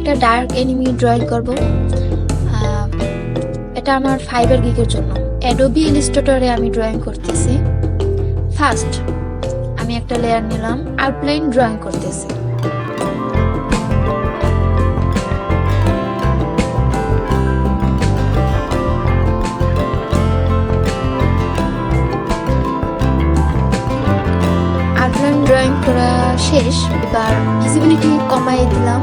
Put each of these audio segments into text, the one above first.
একটা dark enemy drawing করব। এটা আমার ফাইবার গিগের জন্য অ্যাডোবি ইলাস্ট্রেটরে আমি ড্রয়িং করতেছি। ফার্স্ট আমি একটা লেয়ার নিলাম, আউটলাইন ড্রয়িং করতেছি। আউটলাইন ড্রয়িং করা শেষ, এবার ভিজিবিলিটি কমাই দিলাম।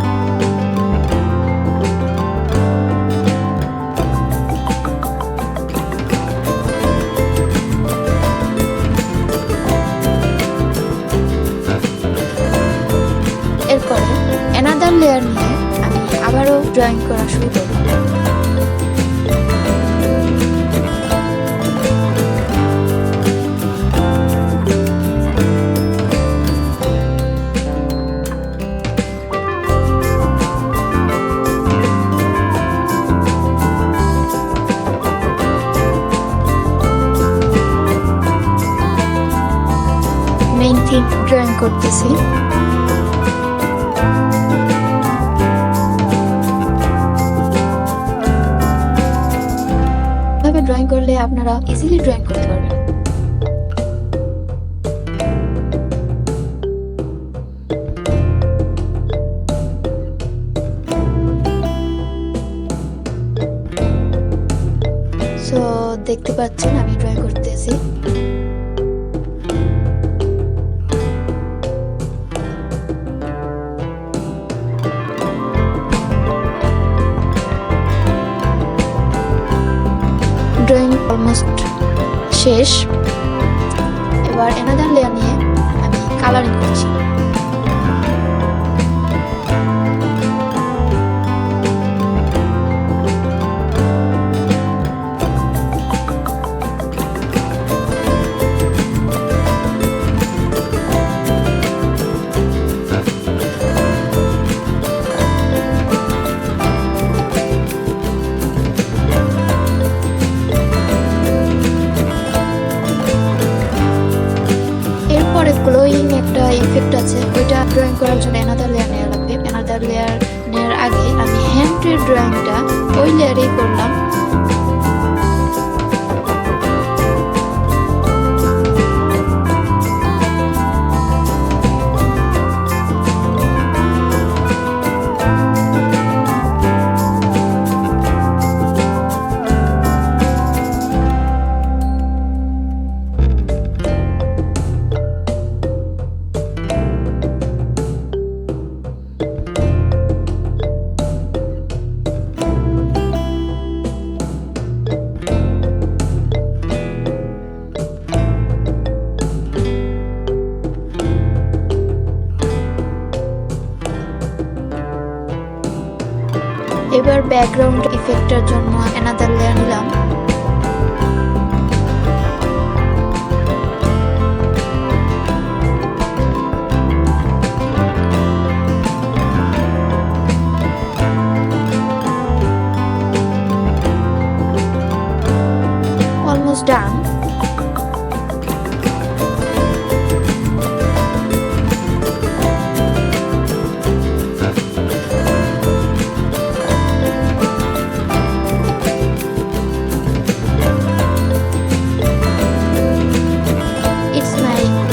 এরপরে অ্যানাদার লেয়ার নিয়ে আমি আবারও ড্রয়িং করা শুরু করব। মেইন থিম ড্রয়িং করতেছি। ড্রয়িং করলে আপনারা ইজিলি ড্রয়িং করতে পারবেন। সো দেখতে পাচ্ছেন আমি ড্রয়িং করতেছি। ড্রয়িং অলমোস্ট শেষ, এবার অ্যানাদার লেয়ার নিয়ে আমি কালারিং করছি। গ্লোয়িং একটা ইফেক্ট আছে, ওইটা ড্রয়িং করার জন্য অ্যানাদার লেয়ার নেওয়া লাগবে। অ্যানাদার লেয়ার নেওয়ার আগে আমি হ্যান্ডের ড্রয়িংটা ওই লেয়ারেই করলাম। এবার ব্যাকগ্রাউন্ড ইফেক্টের জন্য অ্যানাদার লেয়ার নিলাম। Almost done.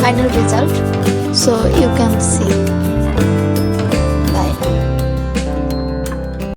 Final result, so you can see.